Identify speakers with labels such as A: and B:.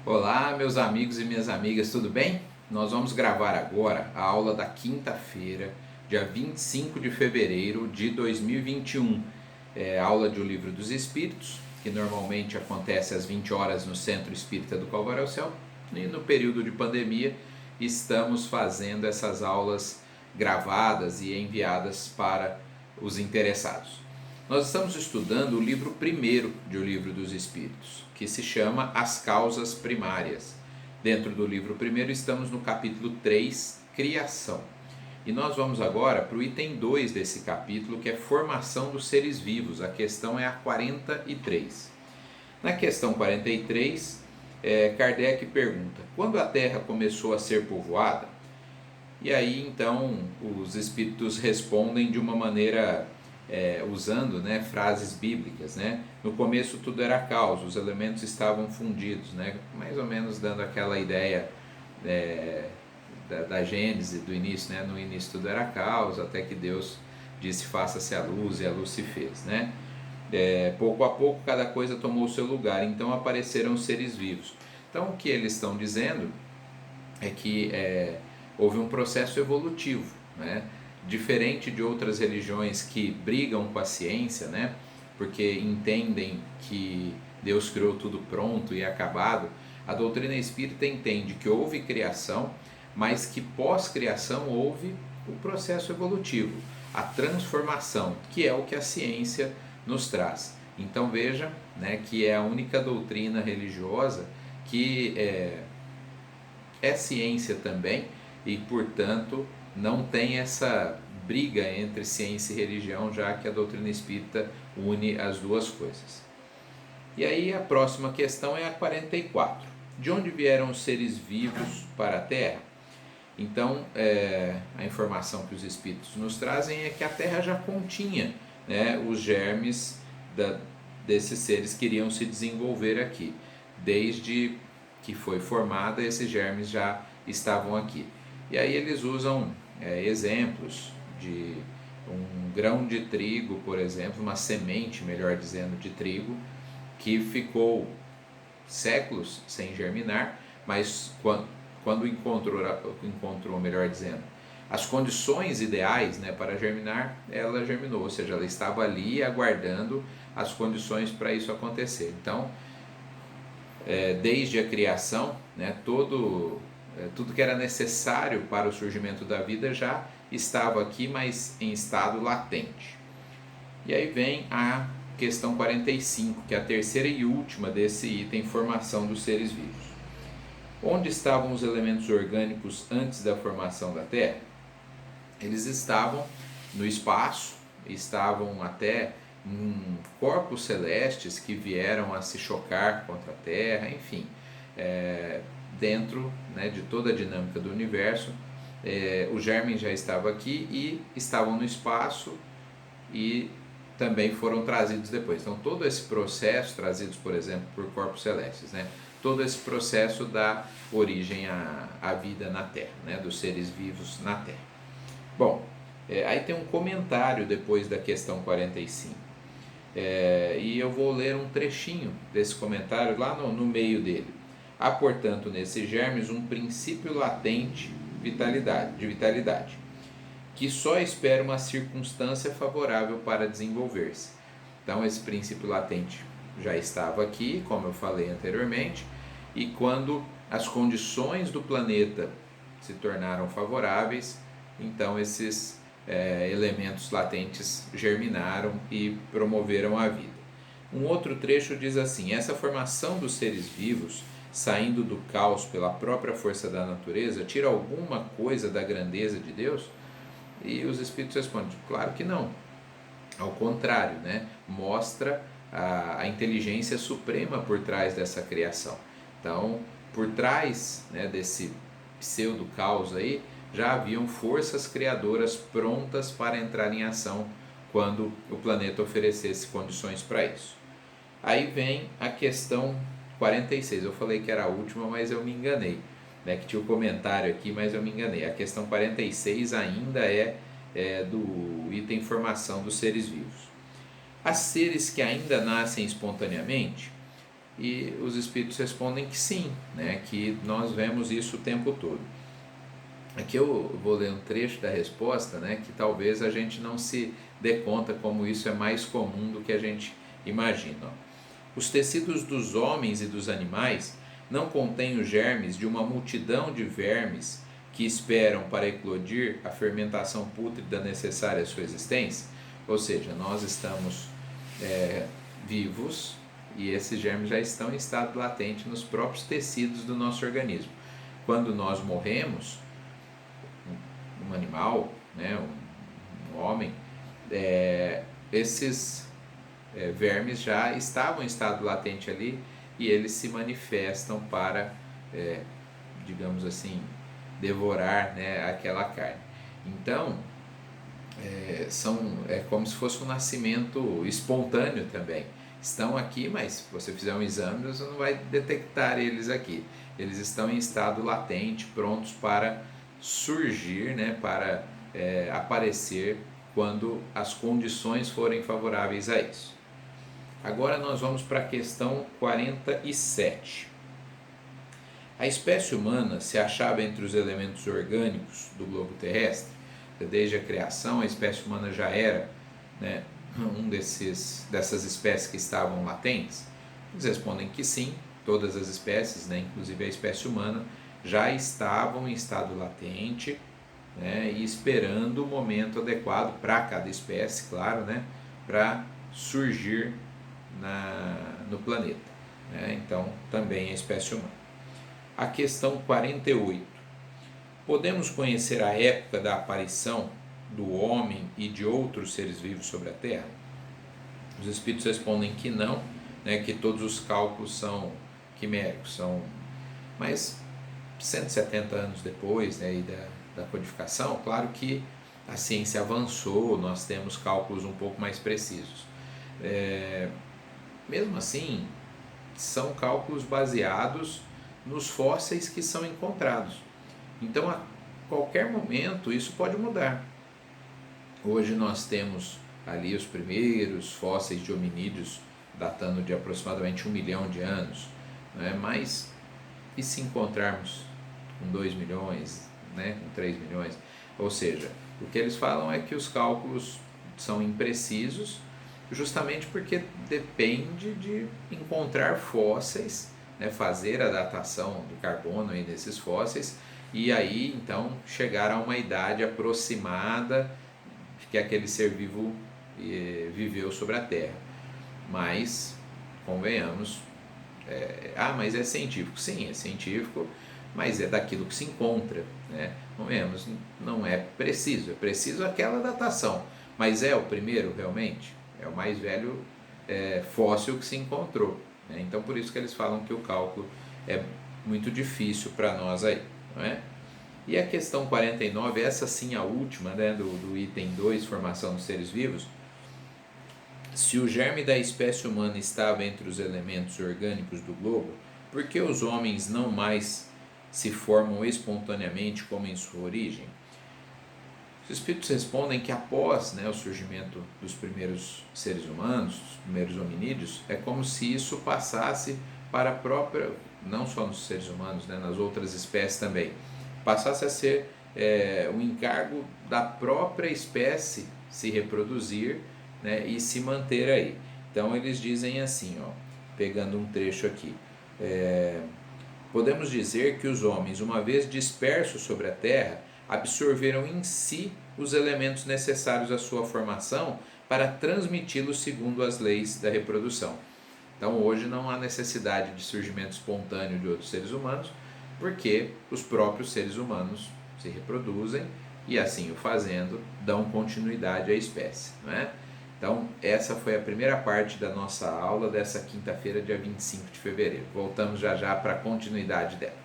A: Olá, meus amigos e minhas amigas, tudo bem? Nós vamos gravar agora a aula da quinta-feira, dia 25 de fevereiro de 2021. É a aula do Livro dos Espíritos, que normalmente acontece às 20 horas no Centro Espírita do Calvário ao Céu. E no período de pandemia, estamos fazendo essas aulas gravadas e enviadas para os interessados. Nós estamos estudando o livro primeiro do Livro dos Espíritos, que se chama As Causas Primárias. Dentro do livro primeiro estamos no capítulo 3, Criação. E nós vamos agora para o item 2 desse capítulo, que é Formação dos Seres Vivos. A questão é a 43. Na questão 43, Kardec pergunta: quando a Terra começou a ser povoada? E aí então os espíritos respondem de uma maneira usando, frases bíblicas, No começo tudo era caos, os elementos estavam fundidos, Mais ou menos dando aquela ideia da Gênese, do início, No início tudo era caos, até que Deus disse faça-se a luz e a luz se fez, Pouco a pouco cada coisa tomou o seu lugar, então apareceram os seres vivos. Então o que eles estão dizendo é que houve um processo evolutivo, Diferente de outras religiões que brigam com a ciência, Porque entendem que Deus criou tudo pronto e acabado, a doutrina espírita entende que houve criação, mas que pós-criação houve o processo evolutivo, a transformação, que é o que a ciência nos traz. Então veja, que é a única doutrina religiosa que é ciência também e, portanto, não tem essa briga entre ciência e religião, já que a doutrina espírita une as duas coisas. E aí a próxima questão é a 44. De onde vieram os seres vivos para a Terra? Então, a informação que os espíritos nos trazem é que a Terra já continha os germes desses seres que iriam se desenvolver aqui. Desde que foi formada, esses germes já estavam aqui. E aí eles usam exemplos de um grão de trigo, por exemplo, uma semente, melhor dizendo, de trigo, que ficou séculos sem germinar, mas quando encontrou, melhor dizendo, as condições ideais para germinar, ela germinou, ou seja, ela estava ali aguardando as condições para isso acontecer. Então, desde a criação, tudo que era necessário para o surgimento da vida já estava aqui, mas em estado latente. E aí vem a questão 45, que é a terceira e última desse item, formação dos seres vivos. Onde estavam os elementos orgânicos antes da formação da Terra? Eles estavam no espaço, estavam até em corpos celestes que vieram a se chocar contra a Terra, enfim, dentro de toda a dinâmica do universo, o germe já estava aqui e estavam no espaço e também foram trazidos depois. Então todo esse processo, trazidos por exemplo por corpos celestes, todo esse processo dá origem à vida na Terra, dos seres vivos na Terra. Bom, aí tem um comentário depois da questão 45, e eu vou ler um trechinho desse comentário lá no meio dele. Há, portanto, nesses germes um princípio latente de vitalidade, que só espera uma circunstância favorável para desenvolver-se. Então, esse princípio latente já estava aqui, como eu falei anteriormente, e quando as condições do planeta se tornaram favoráveis, então esses elementos latentes germinaram e promoveram a vida. Um outro trecho diz assim: essa formação dos seres vivos, saindo do caos pela própria força da natureza, tira alguma coisa da grandeza de Deus? E os espíritos respondem: claro que não. Ao contrário, mostra a inteligência suprema por trás dessa criação. Então, por trás desse pseudo-caos aí, já haviam forças criadoras prontas para entrar em ação quando o planeta oferecesse condições para isso. Aí vem a questão 46, eu falei que era a última, mas eu me enganei, que tinha o comentário aqui, mas eu me enganei. A questão 46 ainda é do item formação dos seres vivos. Há seres que ainda nascem espontaneamente? E os espíritos respondem que sim, né? Que nós vemos isso o tempo todo. Aqui eu vou ler um trecho da resposta, né? Que talvez a gente não se dê conta como isso é mais comum do que a gente imagina. Os tecidos dos homens e dos animais não contêm os germes de uma multidão de vermes que esperam para eclodir a fermentação pútrida necessária à sua existência? Ou seja, nós estamos vivos e esses germes já estão em estado latente nos próprios tecidos do nosso organismo. Quando nós morremos, um animal, né, um homem, esses vermes já estavam em estado latente ali e eles se manifestam para, digamos assim, devorar, né, aquela carne. Então, é como se fosse um nascimento espontâneo também. Estão aqui, mas se você fizer um exame, você não vai detectar eles aqui. Eles estão em estado latente, prontos para surgir, né, para aparecer quando as condições forem favoráveis a isso. Agora nós vamos para a questão 47. A espécie humana se achava entre os elementos orgânicos do globo terrestre. Desde a criação, a espécie humana já era, né, dessas espécies que estavam latentes? Eles respondem que sim, todas as espécies, né, inclusive a espécie humana, já estavam em estado latente, né, e esperando o momento adequado para cada espécie, claro, né, para surgir no planeta. Né? Então, também a espécie humana. A questão 48. Podemos conhecer a época da aparição do homem e de outros seres vivos sobre a Terra? Os espíritos respondem que não, né, que todos os cálculos são quiméricos, mas 170 anos depois, né, da codificação, claro que a ciência avançou, nós temos cálculos um pouco mais precisos. Mesmo assim, são cálculos baseados nos fósseis que são encontrados. Então, a qualquer momento, isso pode mudar. Hoje nós temos ali os primeiros fósseis de hominídeos datando de aproximadamente 1 milhão de anos, né? Mas e se encontrarmos com 2 milhões, né? Com 3 milhões? Ou seja, o que eles falam é que os cálculos são imprecisos, justamente porque depende de encontrar fósseis, né? Fazer a datação do carbono aí desses fósseis, e aí então chegar a uma idade aproximada que aquele ser vivo viveu sobre a Terra. Mas, convenhamos, mas é científico. Sim, é científico, mas é daquilo que se encontra. Né? Convenhamos, não é preciso. É preciso aquela datação. Mas é o primeiro realmente? É o mais velho fóssil que se encontrou. Né? Então, por isso que eles falam que o cálculo é muito difícil para nós aí. Não é? E a questão 49, essa sim a última, né, do item 2, formação dos seres vivos. Se o germe da espécie humana estava entre os elementos orgânicos do globo, por que os homens não mais se formam espontaneamente como em sua origem? Os espíritos respondem que após, né, o surgimento dos primeiros seres humanos, dos primeiros hominídeos, é como se isso passasse para a própria, não só nos seres humanos, né, nas outras espécies também, passasse a ser um encargo da própria espécie se reproduzir, né, e se manter aí. Então eles dizem assim, pegando um trecho aqui, podemos dizer que os homens, uma vez dispersos sobre a Terra, absorveram em si os elementos necessários à sua formação para transmiti-los segundo as leis da reprodução. Então hoje não há necessidade de surgimento espontâneo de outros seres humanos, porque os próprios seres humanos se reproduzem e, assim o fazendo, dão continuidade à espécie. Não é? Então, essa foi a primeira parte da nossa aula dessa quinta-feira, dia 25 de fevereiro. Voltamos já já para a continuidade dela.